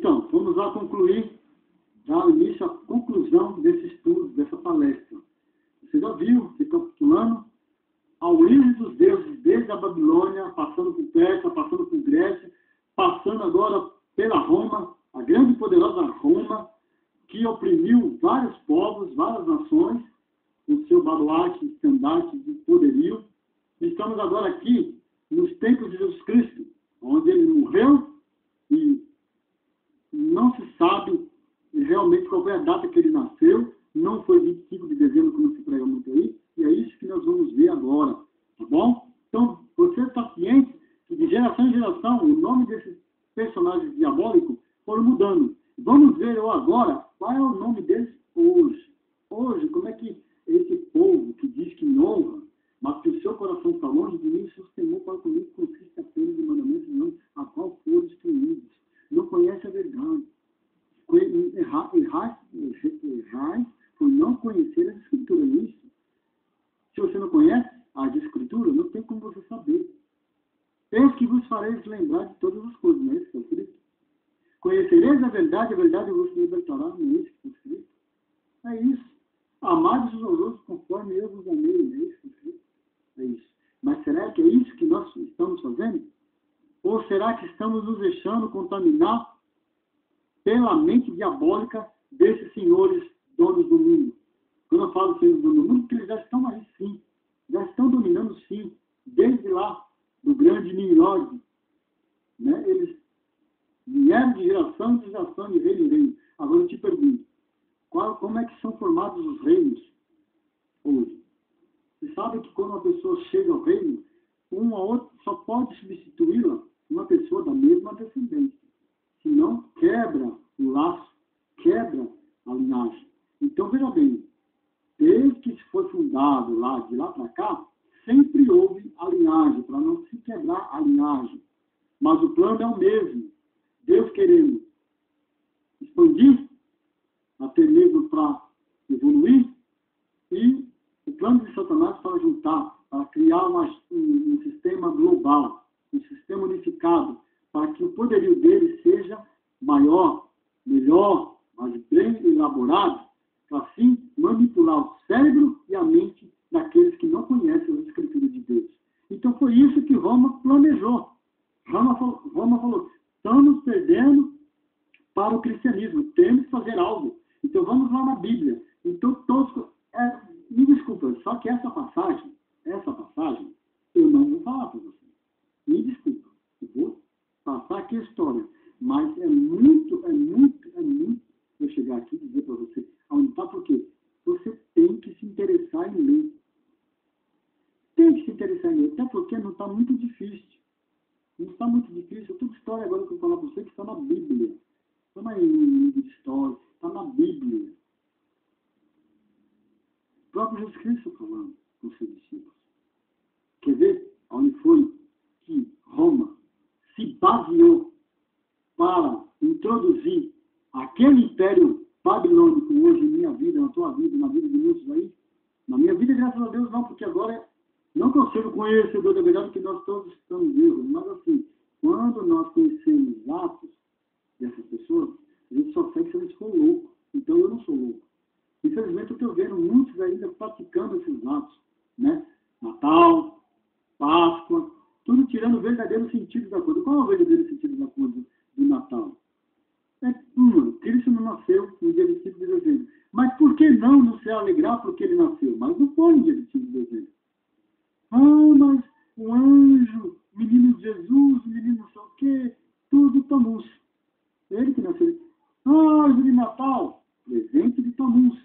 Então, vamos lá concluir, dar início à conclusão desse estudo, dessa palestra. Você já viu, recapitulando, a origem dos deuses desde a Babilônia, passando por Pérsia, passando por Grécia, passando agora pela Roma, a grande e poderosa Roma, que oprimiu vários povos, várias nações, com seu baluarte, estandarte de poderio. Estamos agora aqui nos tempos de Jesus Cristo, onde ele morreu e não se sabe realmente qual foi a data que ele nasceu, não foi 25 de dezembro, como se prega muito aí, e é isso que nós vamos ver agora, tá bom? Então, você está ciente que de geração em geração, o nome desses personagens diabólicos foram mudando. Vamos ver agora qual é o nome deles hoje. Hoje, como é que esse povo que diz que me honra, mas que o seu coração está longe de mim, sustentou para comigo consiste apenas em mandamentos não, a qual foram instruídos. Não conhece a verdade. Errais por não conhecer as Escrituras. Isso. Se você não conhece as Escrituras, não tem como você saber. Eis que vos fareis lembrar de todas as coisas, não é isso que está escrito? Conhecereis a verdade vos libertará, não é isso que está escrito? É isso. Amados uns aos outros conforme eu vos amei, não é isso que está escrito? É isso. Mas será que é isso que nós estamos fazendo? Ou será que estamos nos deixando contaminar pela mente diabólica desses senhores donos do mundo? Quando eu falo senhores donos do mundo, porque eles já estão aí sim. Já estão dominando sim. Desde lá, do grande Nimrod. Né? Eles vieram de geração em geração, de reino em reino. Agora eu te pergunto, como é que são formados os reinos hoje? Você sabe que quando uma pessoa chega ao reino, um ou outro só pode substituí-la uma pessoa da mesma descendência. Senão, quebra o laço, quebra a linhagem. Então, veja bem, desde que foi fundado lá, de lá para cá, sempre houve a linhagem, para não se quebrar a linhagem. Mas o plano é o mesmo. Deus querendo expandir, até mesmo para evoluir, e o plano de Satanás para juntar, para criar um sistema global, um sistema unificado, para que o poderio dele seja maior, melhor, mais bem elaborado, para assim manipular o cérebro e a mente daqueles que não conhecem as Escrituras de Deus. Então foi isso que Roma planejou. Roma falou, estamos perdendo para o cristianismo, temos que fazer algo. Então vamos lá na Bíblia. Então todos... me desculpa, só que essa passagem, eu não vou falar para você. Me desculpa. Eu vou passar aqui a história. Mas é muito eu chegar aqui e dizer para você onde está, porque você tem que se interessar em ler. Tem que se interessar em ler, até porque não está muito difícil. Não está muito difícil. Toda história agora que eu vou falar para você que está na Bíblia. Não é em história, está na Bíblia. O próprio Jesus Cristo falando com os seus discípulos. Quer ver onde foi que Roma se baseou para introduzir aquele império babilônico hoje em minha vida, na tua vida, na vida de muitos aí? Na minha vida, graças a Deus, não, porque agora não consigo conhecer da verdade, que nós todos estamos vivos. Mas assim, quando nós conhecemos os atos dessas pessoas, a gente só segue se a gente for louco. Então eu não sou louco. Infelizmente eu estou vendo muitos ainda praticando esses atos, né? Natal, Páscoa, tudo tirando o verdadeiro sentido da coisa. Qual é o verdadeiro sentido da coisa do Natal? Cristo não nasceu no dia 25 de dezembro. Mas por que não se alegrar porque ele nasceu? Mas não foi no dia 25 de dezembro. Mas o anjo, o menino Jesus, o menino não sei o quê, tudo Tammuz. Ele que nasceu. Árvore de Natal, presente de Tammuz.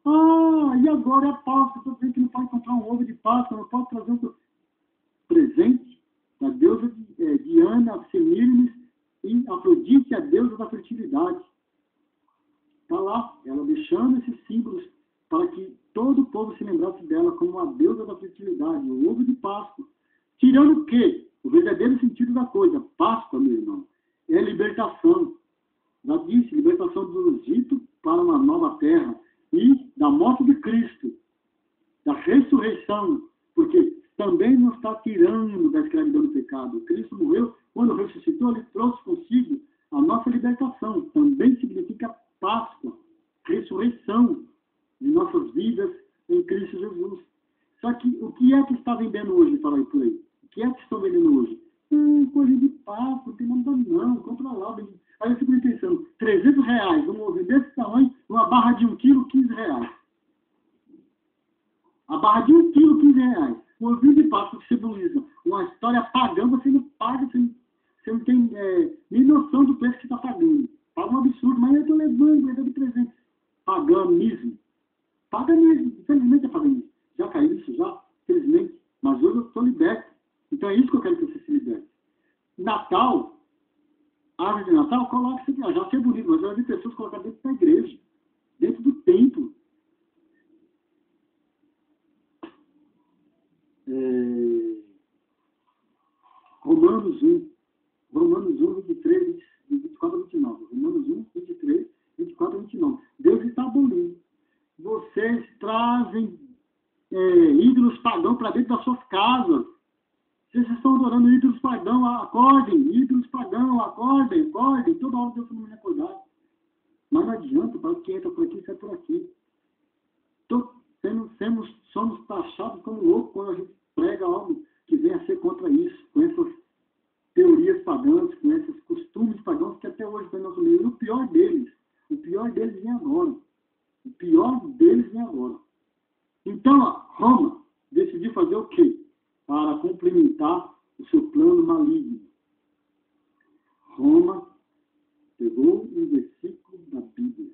E agora é a Páscoa, estou dizendo que não pode comprar um ovo de Páscoa, não pode trazer um presente da deusa Diana, Semíramis, e Afrodite, a deusa da fertilidade. Está lá, ela deixando esses símbolos para que todo o povo se lembrasse dela como a deusa da fertilidade, o ovo de Páscoa. Tirando o quê? O verdadeiro sentido da coisa. Páscoa, meu irmão, é libertação. Já disse, libertação do Egito para uma nova terra. E da morte de Cristo, da ressurreição, porque também nos está tirando da escravidão do pecado. Cristo morreu, quando ressuscitou, ele trouxe consigo A nossa libertação também significa Páscoa, ressurreição de nossas vidas em Cristo Jesus. Só que o que é que está vendendo hoje para ir por aí? O que é que estão vendendo hoje? Coisa de papo, não tem nada não, compra lá. Aí eu fico pensando, R$300, um ovo desse tamanho, uma barra de 1 quilo, R$15. A barra de 1 quilo, R$15. Um ovinho de papo que simboliza uma história pagã, você não paga, você não tem nem noção do preço que você está pagando. Paga um absurdo, mas eu estou levando de presente. Paganismo. Paganismo, infelizmente é paganismo. Já caiu isso já, infelizmente. Mas hoje eu estou liberto. Então é isso que eu quero que você se liberte. Natal, árvore de Natal, coloca isso aqui. Já sei bonito, mas eu já vi pessoas colocar dentro da igreja, dentro do templo. Romanos 1, 23, 24 a 29. Romanos 1, 23, 24 a 29. Deus está abolindo. Vocês trazem ídolos pagãos para dentro das suas casas. Vocês estão adorando ídolos pagãos, acordem, ídolos pagãos, acordem. Toda hora Deus não me acordar. Mas não adianta, para quem entra por aqui, sai por aqui. Somos taxados como loucos quando a gente prega algo que venha a ser contra isso, com essas teorias pagãs, com esses costumes pagãos que até hoje estão no nosso meio. E o pior deles vem agora. Então, Roma decidiu fazer o quê? Para complementar o seu plano maligno. Roma pegou um versículo da Bíblia.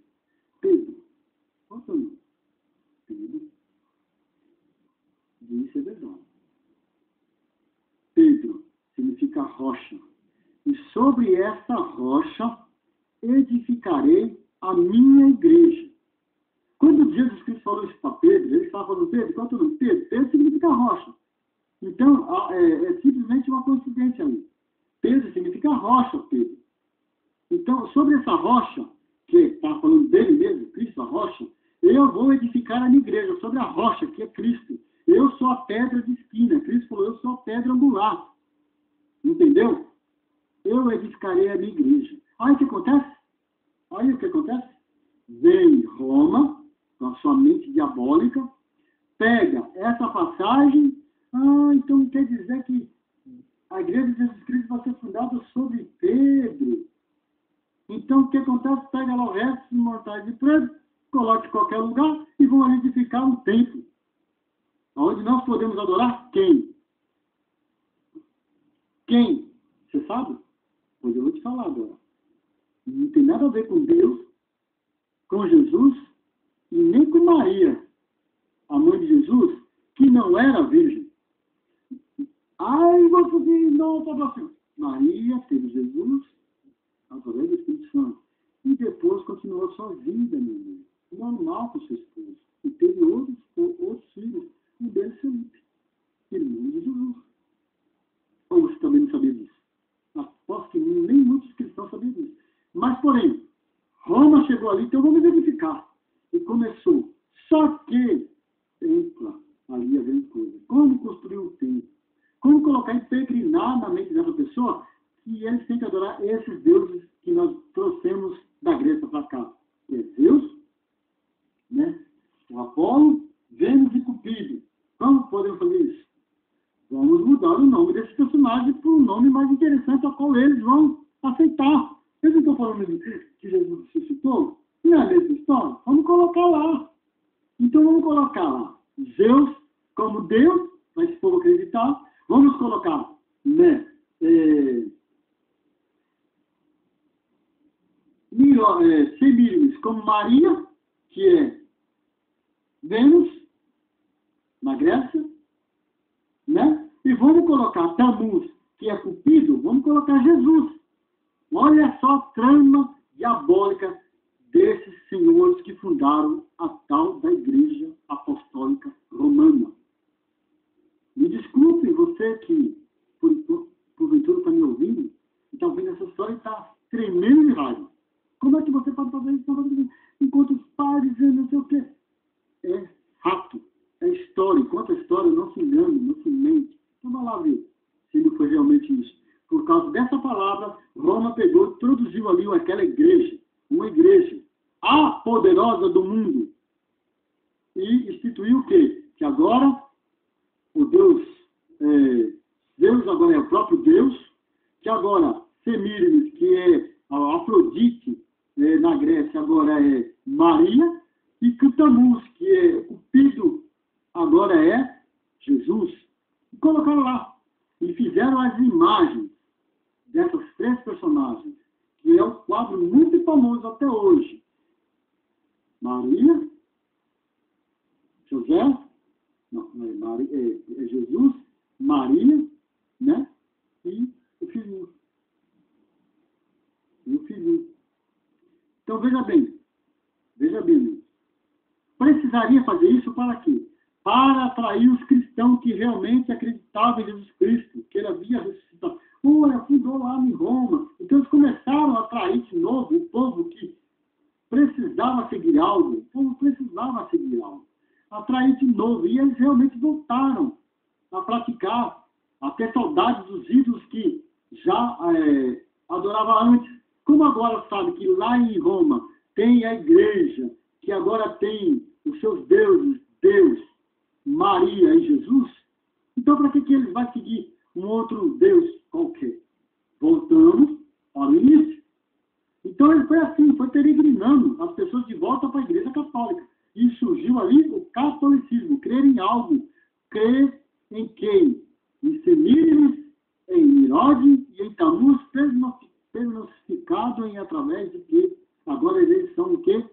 Pedro, qual é o seu nome? Pedro. Isso é verdade. Pedro significa rocha. E sobre esta rocha edificarei a minha igreja. Quando Jesus Cristo falou isso para Pedro, ele estava falando, Pedro, qual é o teu nome? Pedro significa rocha. Então, é simplesmente uma coincidência aí. Pedro significa rocha, Pedro. Então, sobre essa rocha, que está falando dele mesmo, Cristo, a rocha, eu vou edificar a minha igreja, sobre a rocha, que é Cristo. Eu sou a pedra de esquina. Cristo falou, eu sou a pedra angular. Entendeu? Eu edificarei a minha igreja. Aí o que acontece? Vem Roma, com a sua mente diabólica, pega essa passagem, então quer dizer que a igreja de Jesus Cristo vai ser fundada sobre Pedro. Então o que acontece? Pega lá o resto dos mortais de Pedro, coloca em qualquer lugar e vão edificar um templo. Onde nós podemos adorar quem? Quem? Você sabe? Pois eu vou te falar agora. Não tem nada a ver com Deus, com Jesus e nem com Maria, a mãe de Jesus, que não era virgem. Você diz, não, assim. Maria teve Jesus através do Espírito Santo. E depois continuou sua vida, meu amigo. Normal com seu esposo. E teve outros filhos. Um deles, Felipe, irmão de Jesus. Ou você também não sabia disso? Aposto que nem muitos cristãos sabiam disso. Mas, porém, Roma chegou ali, então vamos verificar. E começou. Só que entra ali a grande coisa. Como construir o templo? Como colocar e peregrinar na mente dessa pessoa que eles têm que adorar esses deuses que nós trouxemos da Grécia para cá? Que é Zeus, né? O Apolo, Vênus e Cupido. Como podemos fazer isso? Vamos mudar o nome desses personagens para um nome mais interessante ao qual eles vão aceitar. Eles não estão falando que Jesus ressuscitou? Não é a mesma história? Vamos colocar lá. Então vamos colocar lá Zeus como Deus, para esse povo acreditar. Vamos colocar, né, Semíramis como Maria, que é Vênus, na Grécia, né? E vamos colocar Tamuz, que é Cupido, vamos colocar Jesus. Olha só a trama diabólica desses senhores que fundaram a tal da Igreja Apostólica Romana. Me desculpe, você que porventura está me ouvindo, e está ouvindo essa história e está tremendo de raiva. Como é que você pode fazer isso enquanto os pais dizendo não sei o quê? É fato, é história. Enquanto a história não se engana, não se mente. Então vai lá ver se não foi realmente isso. Por causa dessa palavra, Roma pegou, introduziu ali aquela igreja, uma igreja, a poderosa do mundo, e instituiu o quê? Que agora o Deus agora é o próprio Deus, que agora Semíramis, que é a Afrodite na Grécia, agora é Maria, e que Tammuz, que é Cupido, agora é Jesus. E colocaram lá. E fizeram as imagens dessas três personagens, que é um quadro muito famoso até hoje. Maria, José, não é Jesus, Maria, né? E o filhinho. Então veja bem, precisaria fazer isso para quê? Para atrair os cristãos que realmente acreditavam em Jesus Cristo, que ele havia ressuscitado. Ele fundou lá em Roma. Então eles começaram a atrair de novo o povo que precisava seguir algo. O povo precisava seguir algo. Atrair de novo. E eles realmente voltaram a praticar, a ter saudade dos ídolos que já adorava antes. Como agora sabe que lá em Roma tem a igreja, que agora tem os seus deuses, Deus, Maria e Jesus, então para que eles vão seguir um outro Deus qualquer? Voltamos ao início. Então ele foi assim, foi peregrinando as pessoas de volta para a igreja católica. E surgiu ali o catolicismo, crer em algo. Crer em quem? Em Semíramis, em Herode e em Tammuz, personificado em através de que agora eles são o quê?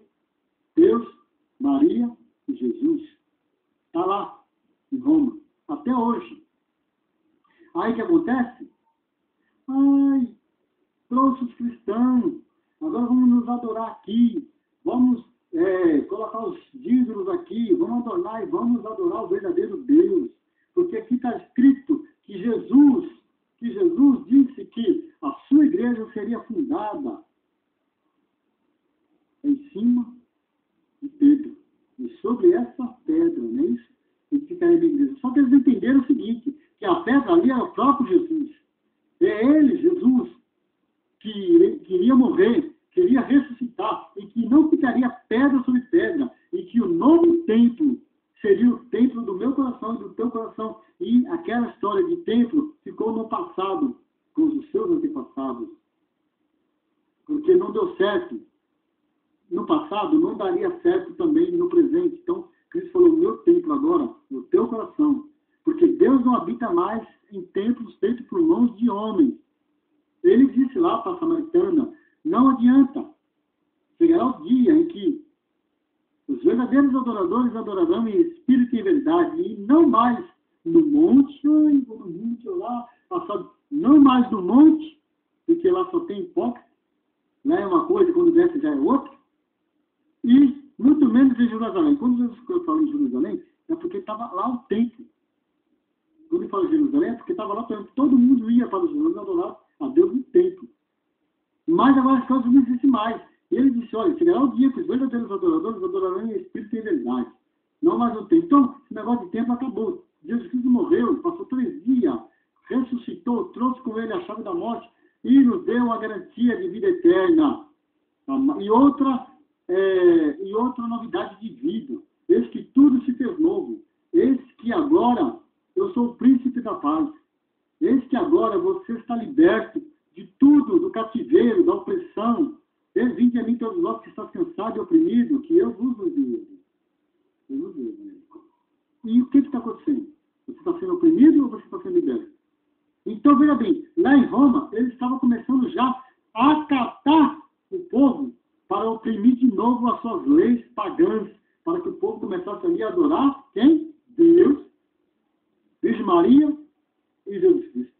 Deus, Maria e Jesus. Está lá, em Roma, até hoje. Aí o que acontece? Trouxe os cristãos, agora vamos nos adorar aqui, vamos colocar os ídolos aqui, vamos adorar e vamos adorar o verdadeiro Deus. Porque aqui está escrito que Jesus disse que a sua igreja seria fundada em cima de Pedro. E sobre essa pedra, não é isso? E ficaria a igreja. Só que eles entenderam o seguinte, que a pedra ali era o próprio Jesus. É ele, Jesus, que iria morrer, que iria ressuscitar, e que não ficaria pedra sobre pedra, e que o novo templo seria o templo do meu coração e do teu coração. E aquela história de templo ficou no passado, com os seus antepassados. Porque não deu certo. No passado, não daria certo também no presente. Então, Cristo falou, meu templo agora, no teu coração. Porque Deus não habita mais em templos feitos por mãos de homens. Ele disse lá para a samaritana, não adianta. Chegará o dia em que os verdadeiros adoradores adorarão em espírito e em verdade, e não mais no monte, não mais no monte, porque lá só tem hipócrita, lá é uma coisa, quando desce já é outra, e muito menos em Jerusalém. Quando Jesus falou em Jerusalém, é porque estava lá o templo. Quando ele fala em Jerusalém, é porque estava lá o templo. Todo mundo ia para os Jerusalém adorar a Deus no templo. Mas agora as coisas não existem mais. E ele disse, olha, chegará o dia que os verdadeiros adoradores adorarão em espírito e em verdade. Não mais no templo. Então, esse negócio de templo acabou. Jesus Cristo morreu, passou 3 dias, ressuscitou, trouxe com ele a chave da morte e nos deu a garantia de vida eterna. E outra novidade de vida. Eis que tudo se fez novo. Eis que agora eu sou o príncipe da paz. Eis que agora você está liberto de tudo, do cativeiro, da opressão. Vinde a mim todos vós que estão cansados e oprimidos, que eu vos livre. E o que está acontecendo? Você está sendo oprimido ou você está sendo liberto? Então, veja bem, lá em Roma, eles estavam começando já a acatar o povo para oprimir de novo as suas leis pagãs, para que o povo começasse ali a adorar quem? Deus, Virgem Maria e Jesus Cristo.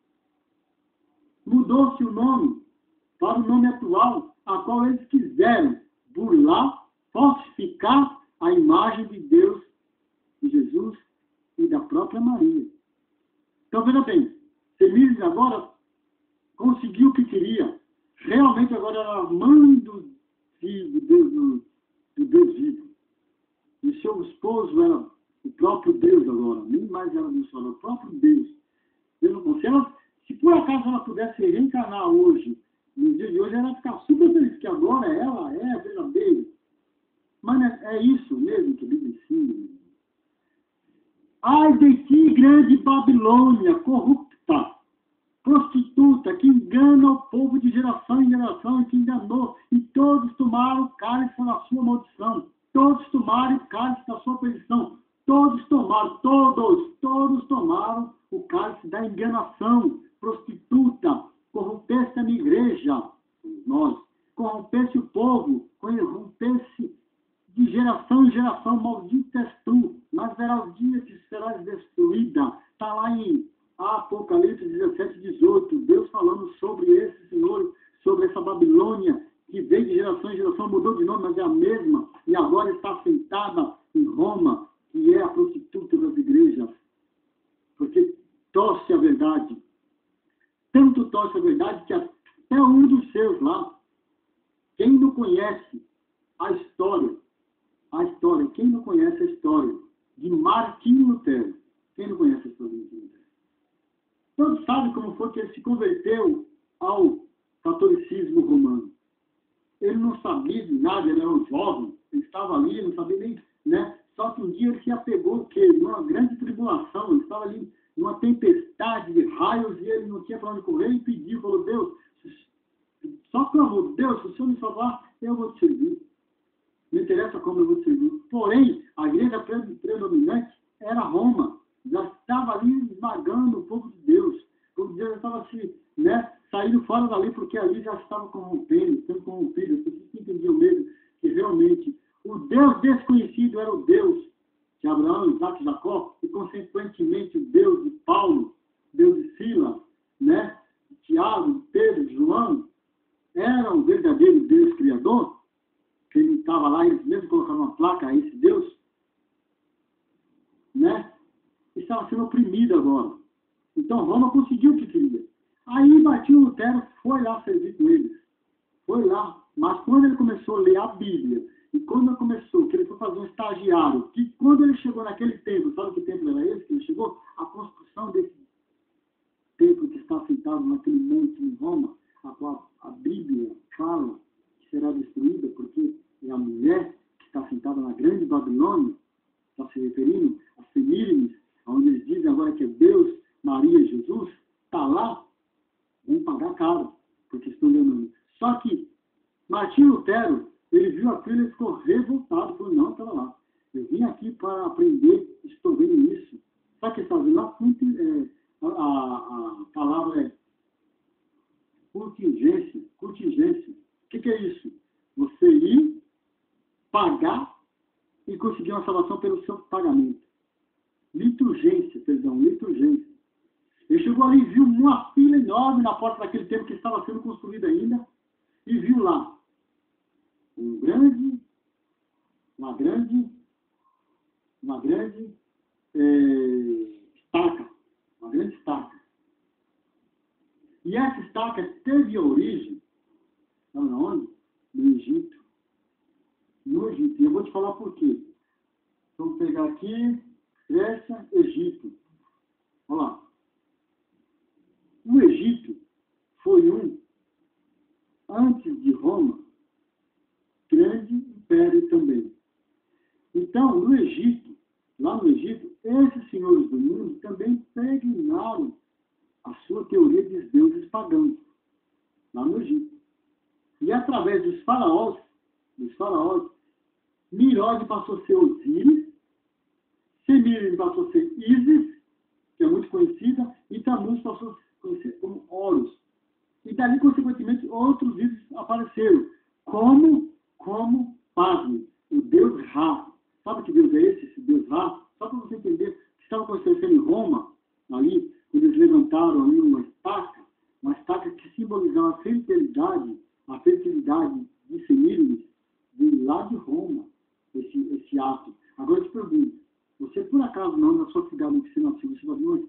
Mudou-se o nome para o nome atual, a qual eles quiseram burlar, falsificar a imagem de Deus, de Jesus e da própria Maria. Então, veja bem, Semíramis agora conseguiu o que queria. Realmente agora era a mãe do Deus vivo. E seu esposo era o próprio Deus agora. Nem mais era do sol, era o próprio Deus. Se por acaso ela pudesse reencarnar hoje, no ela vai ficar super feliz, porque agora ela é verdadeira. Mas é isso mesmo que a Bíblia ensina. Ai de ti, grande Babilônia, corrupta, prostituta, que engana o povo de geração em geração, e que enganou, e todos tomaram o cálice da sua maldição, todos tomaram o cálice da sua perdição, todos tomaram o cálice da enganação, prostituta, corrompesse a minha igreja, nós, corrompesse o povo, corrompesse de geração em geração, maldita és tu, mas verá os dias que serás destruída. Está lá em Apocalipse 17, 18, Deus falando sobre esse Senhor, sobre essa Babilônia, que veio de geração em geração, mudou de nome, mas é a mesma, e agora está sentada em Roma, que é a prostituta das igrejas, porque torce a verdade. Tanto torce a verdade que até um dos seus lá, quem não conhece a história, quem não conhece a história de Martinho Lutero, quem não conhece a história de Martinho Lutero? Todos sabem como foi que ele se converteu ao catolicismo romano. Ele não sabia de nada, ele era um jovem, ele estava ali, ele não sabia nem, né? Só que um dia ele se apegou, que numa grande tribulação, ele estava ali numa tempestade de raios, e ele não tinha para onde correr, e pediu, falou, Deus, só clamou, Deus, se o Senhor me salvar, eu vou te servir. Não interessa como eu vou te servir. Porém, a igreja predominante era Roma. Já estava ali esmagando o povo de Deus. O povo de Deus já estava saindo fora dali, porque ali já estava corrompendo, sendo corrompido. As pessoas entendiam mesmo que realmente o Deus desconhecido era o Deus de Abraão, Isaac e Jacó, e consequentemente o Deus de Paulo, Deus de Silas, né? Tiago, Pedro, João, era o verdadeiro Deus Criador. Que ele estava lá, eles mesmo colocaram uma placa a esse Deus, né? Estava sendo oprimido agora. Então Roma conseguiu o que queria. Aí Martinho Lutero foi lá servir com eles. Foi lá. Mas quando ele começou a ler a Bíblia, e quando ele começou, que ele foi fazer um estagiário, que quando ele chegou naquele templo, sabe que templo era esse que ele chegou? A construção desse templo que está sentado naquele monte em Roma, a qual a Bíblia fala que será destruída, porque é a mulher que está sentada na grande Babilônia, está se referindo a Semíramis, onde eles dizem agora que é Deus, Maria e Jesus, está lá, vão pagar caro, porque estão enganando. Só que Martinho Lutero, ele viu aquilo e ficou revoltado, falou, não, estava lá. Eu vim aqui para aprender, estou vendo isso. Sabe o que está vendo lá? A palavra é contingência. O que é isso? Você ir, pagar e conseguir uma salvação pelo seu pagamento. Liturgência. Ele chegou ali e viu uma fila enorme na porta daquele templo que estava sendo construído ainda, e viu lá uma grande estaca. E essa estaca teve origem, sabe onde? No Egito. No Egito. E eu vou te falar por quê. Vamos pegar aqui, Grécia, Egito. Olha lá. O Egito foi antes de Roma, grande império também. Então, lá no Egito, esses senhores do mundo também pregnaram a sua teoria dos deuses pagãos, lá no Egito. E através dos faraós, Nimrod passou a ser Osíris, Semíramis passou a ser Ísis, que é muito conhecida, e Tammuz passou a ser conhecido como Horus. E dali, consequentemente, outros ídolos apareceram, como pasme, o Deus Ra. Sabe que Deus é esse Deus Ra? Só para você entender que estava acontecendo em Roma, ali, quando eles levantaram ali uma estaca que simbolizava a fertilidade de Semíramis, veio lá de Roma, esse ato. Agora eu te pergunto, você por acaso não, na sua cidade em que você nasceu, você vai ver uma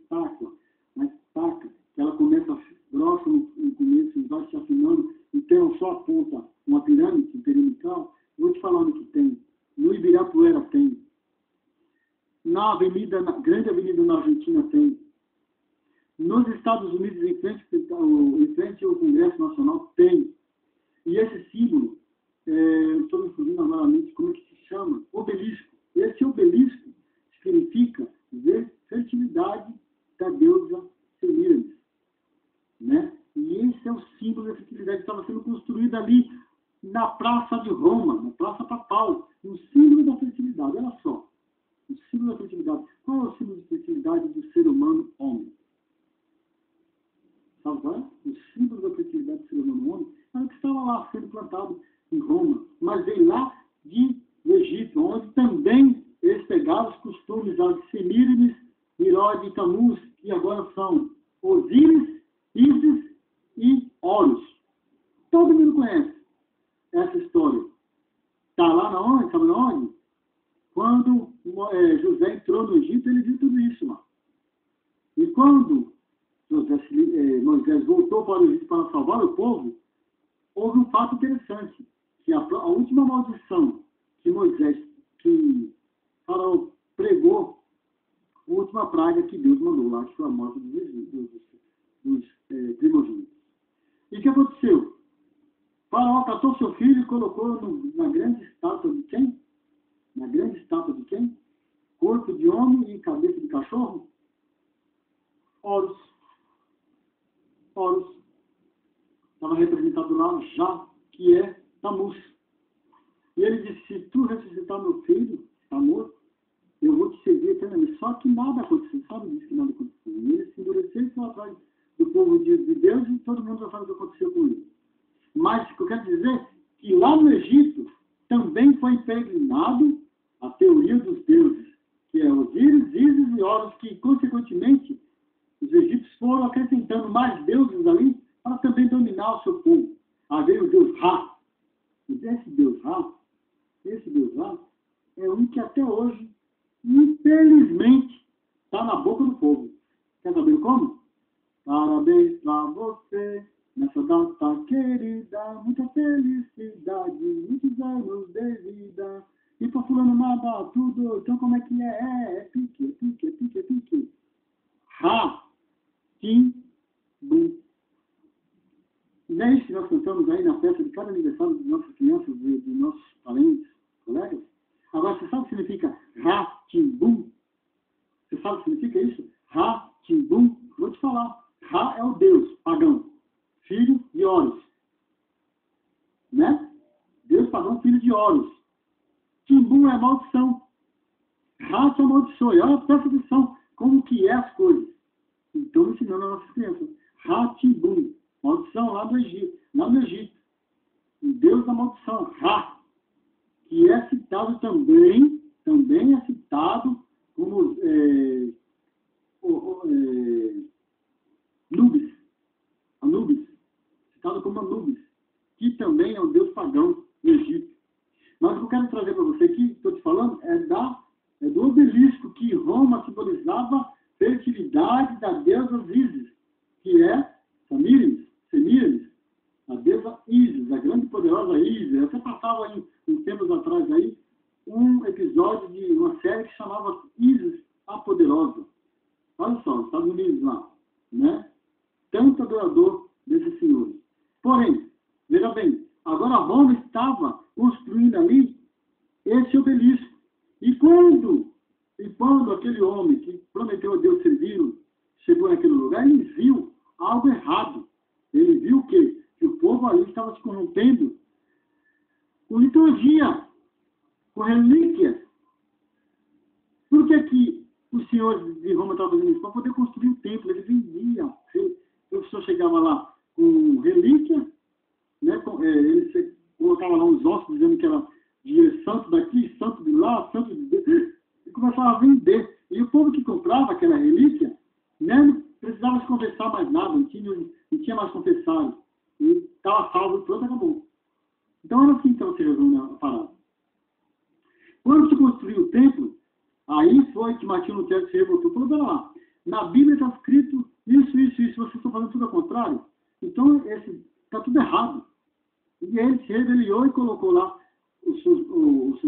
estaca, que ela começa grossa no começo e vai se afinando, e tem só a ponta, uma pirâmide perimetral. Vou te falar onde que tem. No Ibirapuera tem. Na grande avenida na Argentina tem. Nos Estados Unidos, em frente ao Congresso Nacional, tem. esse símbolo, estou me fugindo novamente, como é que se chama? Obelisco. Esse obelisco significa fertilidade da deusa Semíramis, né? E esse é o símbolo da fertilidade que estava sendo construído ali na Praça de Roma, na Praça Papal, um símbolo da fertilidade. Olha só, o símbolo da fertilidade. Qual é o símbolo de fertilidade do ser humano homem? Sabe qual é? O símbolo da fertilidade do ser humano homem era o que estava lá sendo plantado em Roma, mas veio lá do Egito, onde também eles pegaram os costumes de Semíramis, Miró e Tamuz, que agora são Osíris, Ísis e Horus. Todo mundo conhece essa história. Está lá na onde? Sabe na onde? Quando José entrou no Egito, ele viu tudo isso lá. E quando Moisés voltou para o Egito para salvar o povo, houve um fato interessante, que a última maldição que Faraó pregou, a última praga que Deus mandou lá, que foi a morte dos primogênitos. E o que aconteceu? Faraó catou seu filho e colocou na grande estátua de quem? Na grande estátua de quem? Corpo de homem e cabeça de cachorro? Horus. Horus. Estava representado lá Já, que é Tamuz. E ele disse, se tu ressuscitar meu filho, está morto, eu vou te servir eternamente. Só que nada aconteceu. Sabe disso que nada aconteceu? E ele se endureceu e foi atrás do povo de Deus e todo mundo já sabe o que aconteceu com ele. Mas o que eu quero dizer é que lá no Egito também foi impregnado a teoria dos deuses, que é Osíris, Ísis e Horus, que consequentemente os egípcios foram acrescentando mais deuses ali para também dominar o seu povo. Aí veio o deus Ra. E esse deus Ra é um que até hoje, infelizmente, está na boca do povo. Quer saber como? Parabéns para você, nessa data querida, muita felicidade, muitos anos de vida. E para fulano nada, tudo, então como é que é? É pique. Ra, Tim, Bum. Não é isso que nós cantamos aí na festa de cada aniversário de nossas crianças, de nossos parentes, colegas? Agora, você sabe o que significa Ra, Tim, Bum? Você sabe o que significa isso? Ra, Tim, Bum? Vou te falar. Ra é o deus pagão, filho de Horus. Né? Deus pagão, filho de Horus. Tim, Bum é maldição. Ra se amaldiçoa. Olha, presta atenção como que é as coisas. Então, ensinando as nossas crianças. Ra, Tim, Bum. Maldição lá no Egito. O deus da maldição, Ra, que é citado também é citado como Anubis, citado como Anubis, que também é um deus pagão no Egito. Mas o que eu quero trazer para você aqui, estou te falando, é do obelisco que Roma simbolizava fertilidade da deusa Ísis, que é Semíramis, a deusa Ísis, a grande e poderosa Ísis. Você passava aí, uns tempos atrás aí, um episódio de uma série que chamava Ísis a Poderosa. Olha só, Estados Unidos lá, né? Tanto adorador desses senhores. Porém, veja bem, agora Roma estava construindo ali esse obelisco. E quando aquele homem que prometeu a Deus servi-lo chegou naquele lugar, ele viu algo errado. Ele viu o quê? Que o povo ali estava se corrompendo com liturgia, com relíquias. Por que os senhores de Roma estavam fazendo isso? Para poder construir o templo. Eles vendiam. O professor chegava lá com relíquia, né? Ele colocava lá uns ossos dizendo que era de santo daqui, santo de lá, santo de Deus, e começava a vender. E o povo que comprava aquela relíquia, né, não precisava se confessar mais nada, não tinha mais confessado. E estava salvo e pronto, acabou. Então era assim que se resume a parada. Quando se construiu o templo, aí foi que Martinho Lutero se revoltou. Falou, olha lá, na Bíblia está escrito isso, vocês estão fazendo tudo ao contrário. Então está tudo errado. E ele se rebeliou e colocou lá os seus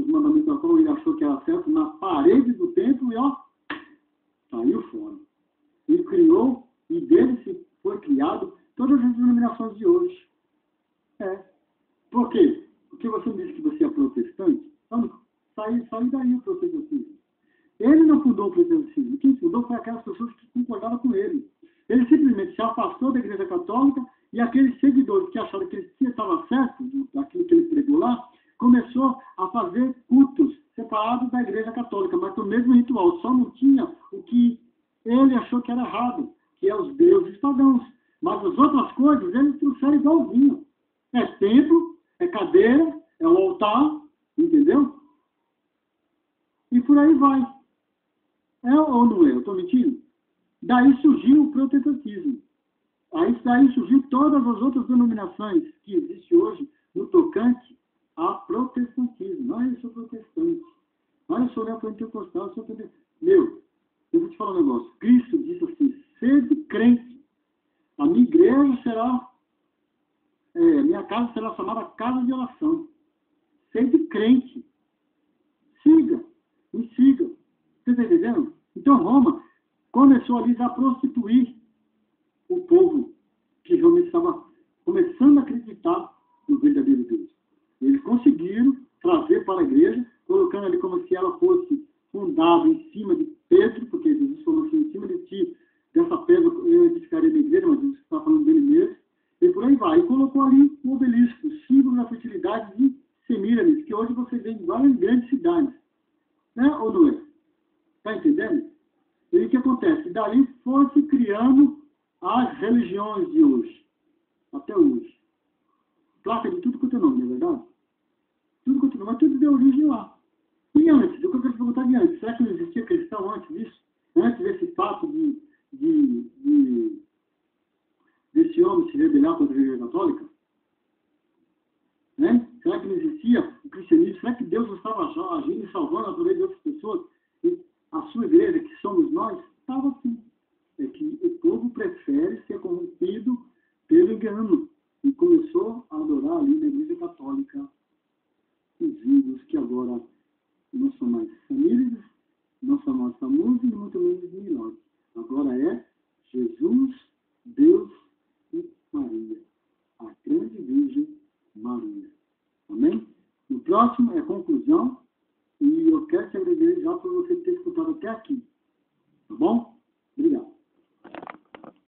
mandamentos, a qual ele achou que era certo, na parede do templo e saiu fora. E criou, e dele foi criado todas as denominações de hoje. Por quê? Porque você me disse que você é protestante. Então, sai daí o protestantismo. Ele não fundou o protestantismo. Quem fundou foi aquelas pessoas que concordaram com ele. Ele simplesmente se afastou da Igreja Católica e aqueles seguidores que acharam que ele estava certo daquilo que ele pregou lá, começou a fazer cultos separados da Igreja Católica, mas com o mesmo ritual. Só não tinha o que ele achou que era errado, que é os deuses pagãos. Mas as outras coisas eles trouxeram igualzinho. É templo, é cadeira, é o altar, entendeu? E por aí vai. É ou não é? Eu estou mentindo? Daí surgiu o protestantismo. Daí surgiu todas as outras denominações que existem hoje no tocante a protestantismo. Não, eu sou protestante. Não, eu sou neopentecostal, eu sou pentecostal. Meu, eu vou te falar um negócio. Cristo disse assim, sede crente. A minha igreja será, minha casa será chamada casa de oração. Sede crente. Siga, me siga. Você está entendendo? Então Roma começou ali a prostituir o povo que realmente estava começando a acreditar no verdadeiro Deus. Eles conseguiram trazer para a igreja, colocando ali como se ela fosse fundada em cima de Pedro, porque Jesus falou assim, em cima de ti, dessa pedra eu edificaria a igreja, mas Jesus está falando dele mesmo, e por aí vai. E colocou ali o obelisco, o símbolo da fertilidade de Semíramis, que hoje você vê em várias grandes cidades. Né? Ou não é? Está entendendo? E o que acontece? Daí foi se criando as religiões de hoje. Até hoje. Placa de tudo quanto é nome, não é verdade? Tudo quanto é nome, mas tudo deu origem lá. E antes? O que eu quero te perguntar de antes? Será que não existia cristão antes disso? Antes desse fato desse homem se rebelar contra a Igreja Católica? Né? Será que não existia o cristianismo? Será que Deus não estava agindo e salvando através de outras pessoas? E a sua igreja, que somos nós, estava assim. É que o povo prefere ser corrompido pelo engano. E começou a adorar ali na Igreja Católica os ídolos que agora não são mais famílias, não são mais famosos e muito menos milagres. Agora é Jesus, Deus e Maria. A grande Virgem Maria. Amém? O próximo é a conclusão. E eu quero te agradecer já por você ter escutado até aqui. Tá bom?